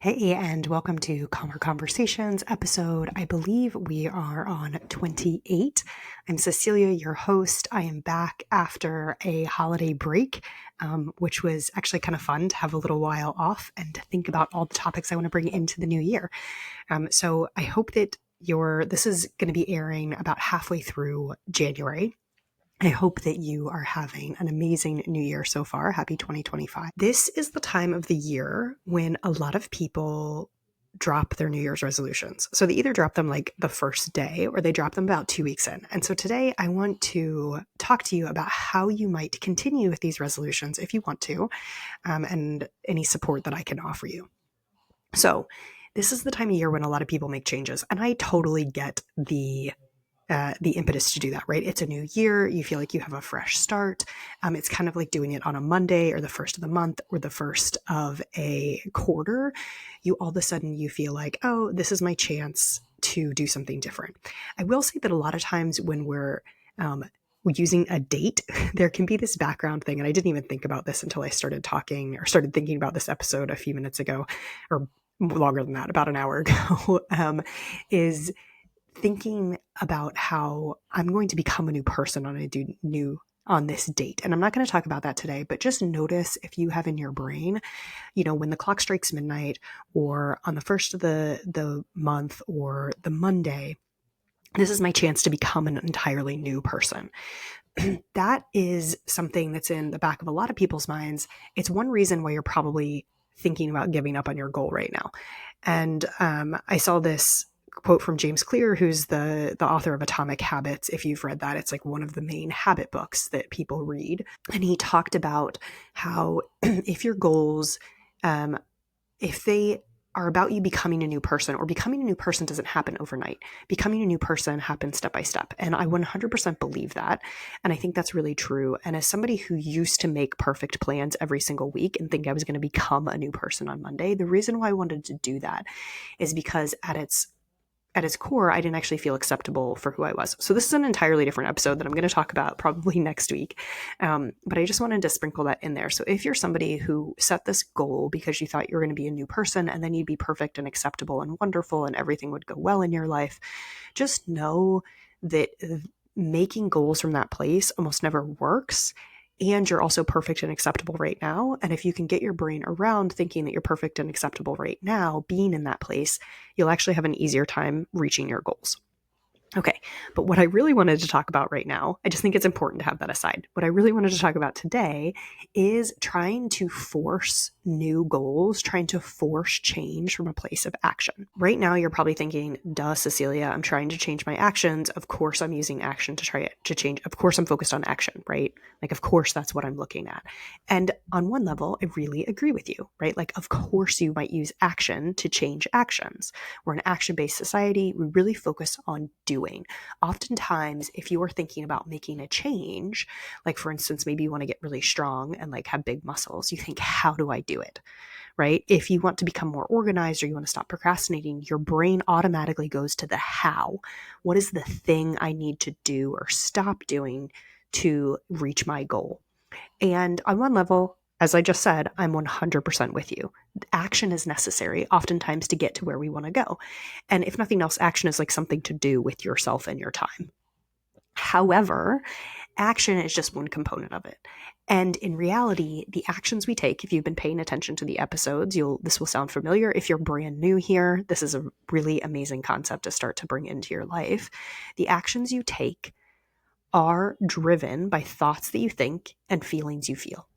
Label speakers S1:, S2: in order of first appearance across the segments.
S1: Hey, and welcome to Calmer Conversations episode. I believe we are on 28. I'm Cecilia, your host. I am back after a holiday break, which was actually kind of fun to have a little while off and to think about all the topics I want to bring into the new year. So I hope that this is going to be airing about halfway through January. I hope that you are having an amazing new year so far. Happy 2025. This is the time of the year when a lot of people drop their New Year's resolutions. So they either drop them like the first day or they drop them about 2 weeks in. And so today I want to talk to you about how you might continue with these resolutions if you want to, and any support that I can offer you. So this is the time of year when a lot of people make changes, and I totally get the impetus to do that, right? It's a new year. You feel like you have a fresh start. It's kind of like doing it on a Monday or the first of the month or the first of a quarter. All of a sudden you feel like, oh, this is my chance to do something different. I will say that a lot of times when we're using a date, there can be this background thing. And I didn't even think about this until I started thinking about this episode a few minutes ago, or longer than that, about an hour ago, is thinking about how I'm going to become a new person on this date. And I'm not going to talk about that today, but just notice if you have in your brain, when the clock strikes midnight or on the first of the month or the Monday, this is my chance to become an entirely new person. That is something that's in the back of a lot of people's minds. It's one reason why you're probably thinking about giving up on your goal right now. And I saw this quote from James Clear, who's the author of Atomic Habits. If you've read that, it's like one of the main habit books that people read. And he talked about how if your goals, if they are about you becoming a new person, or becoming a new person doesn't happen overnight. Becoming a new person happens step by step. And I 100% believe that. And I think that's really true. And as somebody who used to make perfect plans every single week and think I was going to become a new person on Monday, the reason why I wanted to do that is because at its core, I didn't actually feel acceptable for who I was. So this is an entirely different episode that I'm going to talk about probably next week. But I just wanted to sprinkle that in there. So if you're somebody who set this goal because you thought you were going to be a new person and then you'd be perfect and acceptable and wonderful and everything would go well in your life, just know that making goals from that place almost never works. And you're also perfect and acceptable right now. And if you can get your brain around thinking that you're perfect and acceptable right now, being in that place, you'll actually have an easier time reaching your goals. Okay, but what I really wanted to talk about right now, I just think it's important to have that aside. What I really wanted to talk about today is trying to force new goals, trying to force change from a place of action. Right now, you're probably thinking, duh, Cecilia, I'm trying to change my actions. Of course, I'm using action to try to change. Of course, I'm focused on action, right? Like, of course, that's what I'm looking at. And on one level, I really agree with you, right? Like, of course, you might use action to change actions. We're an action-based society. We really focus on doing. Oftentimes, if you are thinking about making a change, like for instance, maybe you want to get really strong and like have big muscles, you think, how do I do it? Right? If you want to become more organized or you want to stop procrastinating, your brain automatically goes to the how. What is the thing I need to do or stop doing to reach my goal? And on one level, as I just said, I'm 100% with you. Action is necessary oftentimes to get to where we want to go. And if nothing else, action is like something to do with yourself and your time. However, action is just one component of it. And in reality, the actions we take, if you've been paying attention to the episodes, this will sound familiar. If you're brand new here, this is a really amazing concept to start to bring into your life. The actions you take are driven by thoughts that you think and feelings you feel.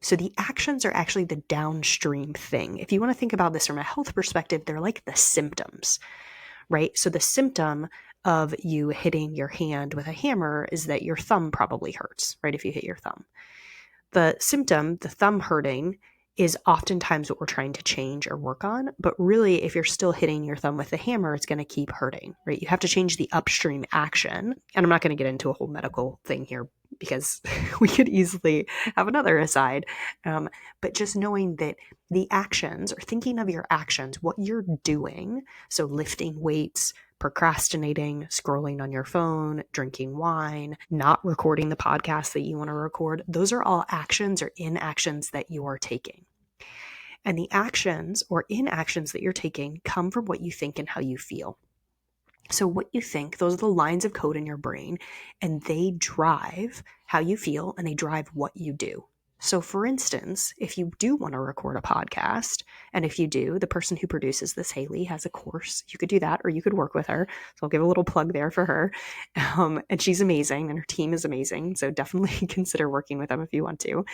S1: So the actions are actually the downstream thing. If you want to think about this from a health perspective, they're like the symptoms, right? So the symptom of you hitting your hand with a hammer is that your thumb probably hurts, right? If you hit your thumb. The symptom, the thumb hurting, is oftentimes what we're trying to change or work on. But really, if you're still hitting your thumb with the hammer, it's going to keep hurting, right? You have to change the upstream action. And I'm not going to get into a whole medical thing here because we could easily have another aside. But just knowing that the actions, or thinking of your actions, what you're doing, so lifting weights, procrastinating, scrolling on your phone, drinking wine, not recording the podcast that you want to record, those are all actions or inactions that you are taking. And the actions or inactions that you're taking come from what you think and how you feel. So what you think, those are the lines of code in your brain, and they drive how you feel and they drive what you do. So for instance, if you do want to record a podcast, and if you do, the person who produces this, Haley, has a course. You could do that, or you could work with her. So I'll give a little plug there for her. And she's amazing, and her team is amazing. So definitely consider working with them if you want to.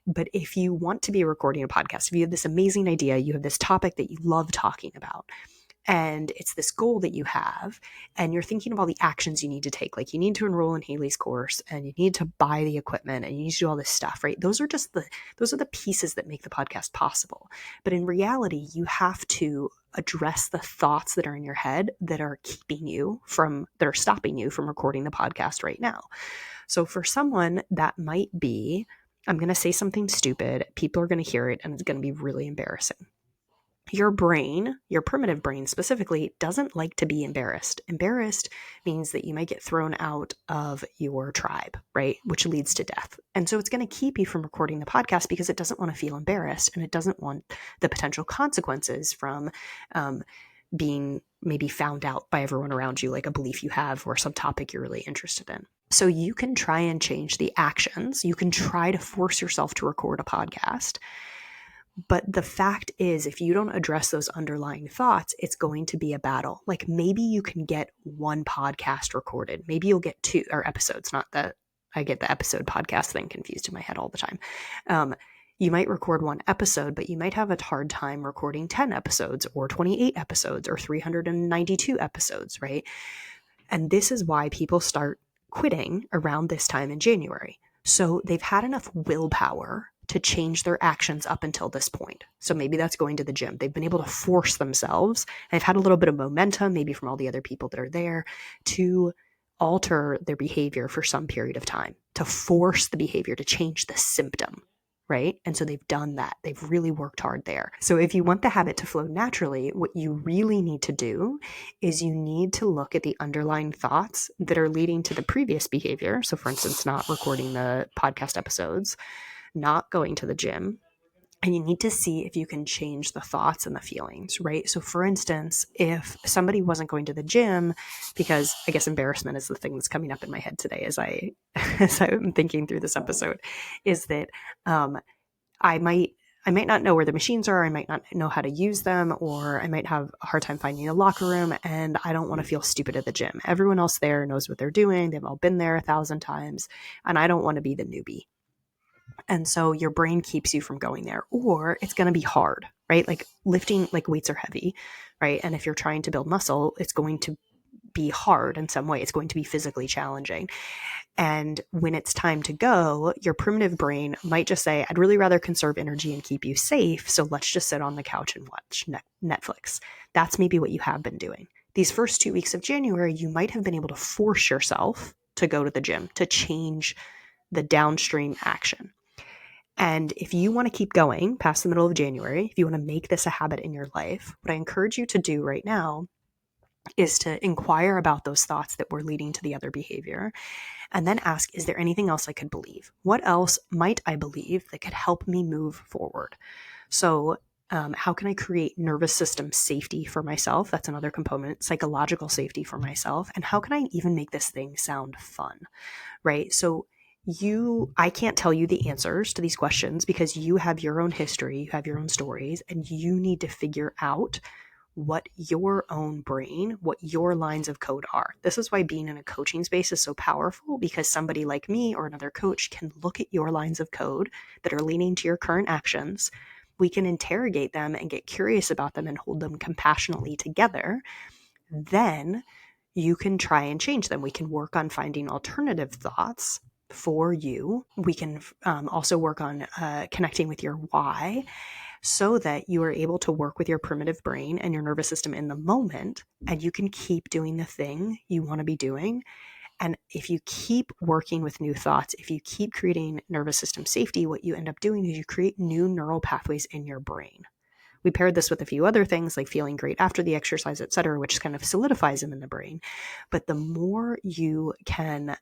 S1: But if you want to be recording a podcast, if you have this amazing idea, you have this topic that you love talking about, and it's this goal that you have, and you're thinking of all the actions you need to take, like you need to enroll in Haley's course, and you need to buy the equipment, and you need to do all this stuff, right? Those are the pieces that make the podcast possible. But in reality, you have to address the thoughts that are in your head that are stopping you from recording the podcast right now. So for someone, that might be, I'm going to say something stupid, people are going to hear it, and it's going to be really embarrassing. Your brain, your primitive brain specifically, doesn't like to be embarrassed. Embarrassed means that you might get thrown out of your tribe, right? Which leads to death. And so it's going to keep you from recording the podcast because it doesn't want to feel embarrassed, and it doesn't want the potential consequences from being maybe found out by everyone around you, like a belief you have or some topic you're really interested in. So you can try and change the actions. You can try to force yourself to record a podcast. But the fact is, if you don't address those underlying thoughts, it's going to be a battle. Like maybe you can get one podcast recorded. Maybe you'll get two, or episodes, not that I get the episode podcast thing confused in my head all the time. You might record one episode, but you might have a hard time recording 10 episodes or 28 episodes or 392 episodes, right? And this is why people start quitting around this time in January. So they've had enough willpower to change their actions up until this point. So maybe that's going to the gym. They've been able to force themselves. They've had a little bit of momentum, maybe from all the other people that are there, to alter their behavior for some period of time, to force the behavior, to change the symptom, right? And so they've done that. They've really worked hard there. So if you want the habit to flow naturally, what you really need to do is you need to look at the underlying thoughts that are leading to the previous behavior. So for instance, not recording the podcast episodes, not going to the gym, and you need to see if you can change the thoughts and the feelings, right? So for instance, if somebody wasn't going to the gym, because I guess embarrassment is the thing that's coming up in my head today as I'm thinking through this episode, is that I might not know where the machines are, I might not know how to use them, or I might have a hard time finding a locker room, and I don't want to feel stupid at the gym. Everyone else there knows what they're doing. They've all been there 1,000 times, and I don't want to be the newbie. And so your brain keeps you from going there, or it's going to be hard, right? Like lifting, like weights are heavy, right? And if you're trying to build muscle, it's going to be hard in some way. It's going to be physically challenging. And when it's time to go, your primitive brain might just say, I'd really rather conserve energy and keep you safe. So let's just sit on the couch and watch Netflix. That's maybe what you have been doing. These first 2 weeks of January, you might have been able to force yourself to go to the gym, to change the downstream action. And if you want to keep going past the middle of January, if you want to make this a habit in your life, what I encourage you to do right now is to inquire about those thoughts that were leading to the other behavior, and then ask, is there anything else I could believe? What else might I believe that could help me move forward? So how can I create nervous system safety for myself? That's another component, psychological safety for myself. And how can I even make this thing sound fun, right? So I can't tell you the answers to these questions because you have your own history, you have your own stories, and you need to figure out what your own brain, what your lines of code are. This is why being in a coaching space is so powerful, because somebody like me or another coach can look at your lines of code that are leaning to your current actions. We can interrogate them and get curious about them and hold them compassionately together. Then you can try and change them. We can work on finding alternative thoughts for you. We can also work on connecting with your why, so that you are able to work with your primitive brain and your nervous system in the moment, and you can keep doing the thing you want to be doing. And if you keep working with new thoughts, if you keep creating nervous system safety, what you end up doing is you create new neural pathways in your brain. We paired this with a few other things like feeling great after the exercise, et cetera, which kind of solidifies them in the brain. But the more you can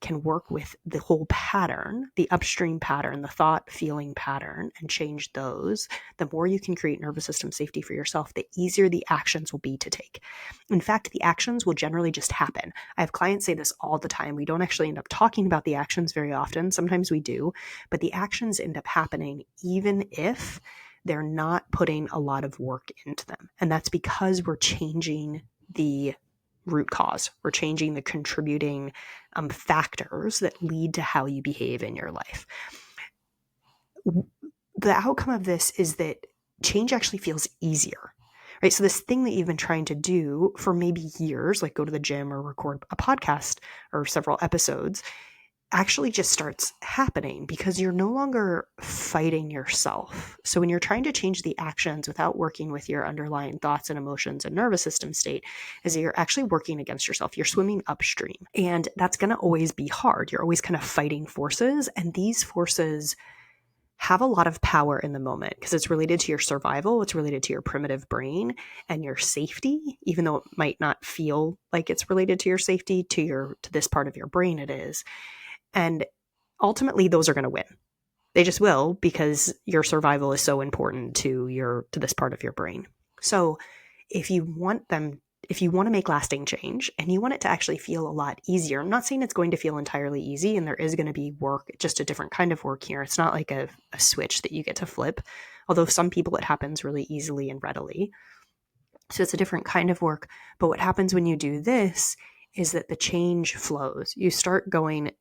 S1: can work with the whole pattern, the upstream pattern, the thought, feeling pattern, and change those, the more you can create nervous system safety for yourself, the easier the actions will be to take. In fact, the actions will generally just happen. I have clients say this all the time. We don't actually end up talking about the actions very often. Sometimes we do, but the actions end up happening even if they're not putting a lot of work into them. And that's because we're changing the root cause. We're changing the contributing factors that lead to how you behave in your life. The outcome of this is that change actually feels easier, right? So this thing that you've been trying to do for maybe years, like go to the gym or record a podcast or several episodes, actually just starts happening because you're no longer fighting yourself. So when you're trying to change the actions without working with your underlying thoughts and emotions and nervous system state, is that you're actually working against yourself. You're swimming upstream. And that's going to always be hard. You're always kind of fighting forces. And these forces have a lot of power in the moment because it's related to your survival. It's related to your primitive brain and your safety, even though it might not feel like it's related to your safety, to this part of your brain it is. And ultimately, those are going to win. They just will, because your survival is so important to this part of your brain. So if you want to make lasting change and you want it to actually feel a lot easier, I'm not saying it's going to feel entirely easy, and there is going to be work, just a different kind of work here. It's not like a switch that you get to flip, although some people it happens really easily and readily. So it's a different kind of work. But what happens when you do this is that the change flows. You start going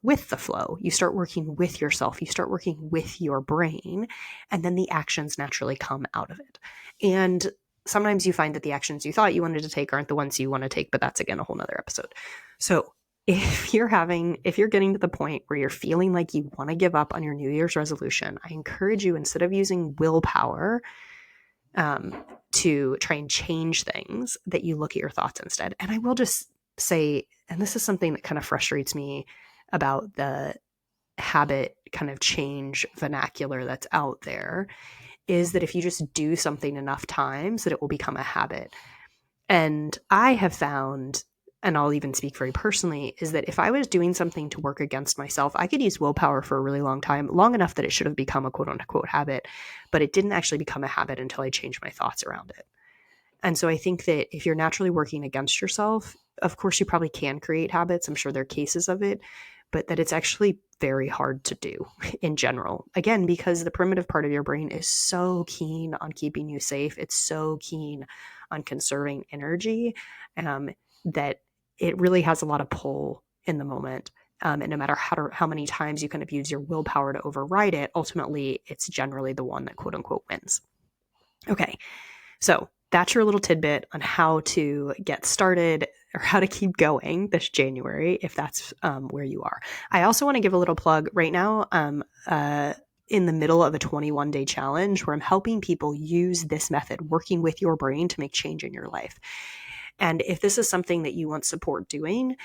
S1: with the flow. You start working with yourself. You start working with your brain, and then the actions naturally come out of it. And sometimes you find that the actions you thought you wanted to take aren't the ones you want to take, but that's again a whole nother episode. So if you're getting to the point where you're feeling like you want to give up on your New Year's resolution, I encourage you, instead of using willpower to try and change things, that you look at your thoughts instead. And I will just say, and this is something that kind of frustrates me about the habit kind of change vernacular that's out there, is that if you just do something enough times, that it will become a habit. And I have found, and I'll even speak very personally, is that if I was doing something to work against myself, I could use willpower for a really long time, long enough that it should have become a quote unquote habit, but it didn't actually become a habit until I changed my thoughts around it. And so I think that if you're naturally working against yourself, of course you probably can create habits. I'm sure there are cases of it, but that it's actually very hard to do in general. Again, because the primitive part of your brain is so keen on keeping you safe. It's so keen on conserving energy that it really has a lot of pull in the moment. And no matter how many times you kind of use your willpower to override it, ultimately it's generally the one that quote unquote wins. Okay, so that's your little tidbit on how to get started or how to keep going this January, if that's where you are. I also want to give a little plug right now. In the middle of a 21-day challenge where I'm helping people use this method, working with your brain to make change in your life. And if this is something that you want support doing,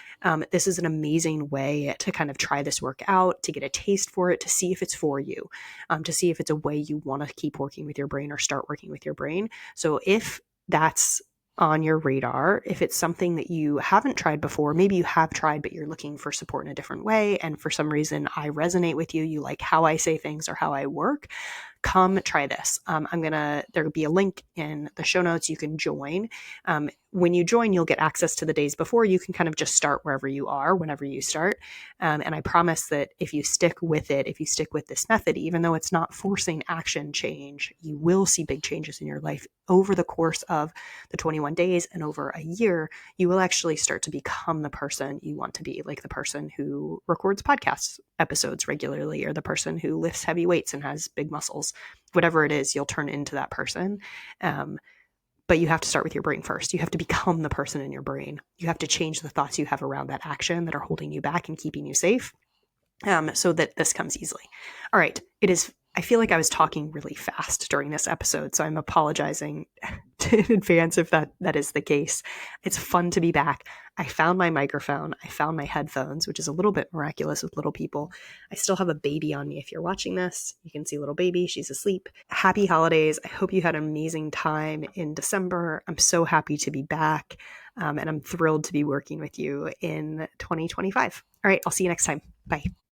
S1: this is an amazing way to kind of try this work out, to get a taste for it, to see if it's for you, to see if it's a way you want to keep working with your brain or start working with your brain. So if that's on your radar, if it's something that you haven't tried before, maybe you have tried, but you're looking for support in a different way, and for some reason I resonate with you, you like how I say things or how I work, come try this. There'll be a link in the show notes. You can join. When you join, you'll get access to the days before. You can kind of just start wherever you are, whenever you start. And I promise that if you stick with it, if you stick with this method, even though it's not forcing action change, you will see big changes in your life over the course of the 21 days and over a year. You will actually start to become the person you want to be, like the person who records podcast episodes regularly, or the person who lifts heavy weights and has big muscles. Whatever it is, you'll turn into that person. But you have to start with your brain first. You have to become the person in your brain. You have to change the thoughts you have around that action that are holding you back and keeping you safe, so that this comes easily. All right. I feel like I was talking really fast during this episode, so I'm apologizing in advance if that is the case. It's fun to be back. I found my microphone. I found my headphones, which is a little bit miraculous with little people. I still have a baby on me. If you're watching this, you can see little baby. She's asleep. Happy holidays. I hope you had an amazing time in December. I'm so happy to be back, and I'm thrilled to be working with you in 2025. All right, I'll see you next time. Bye.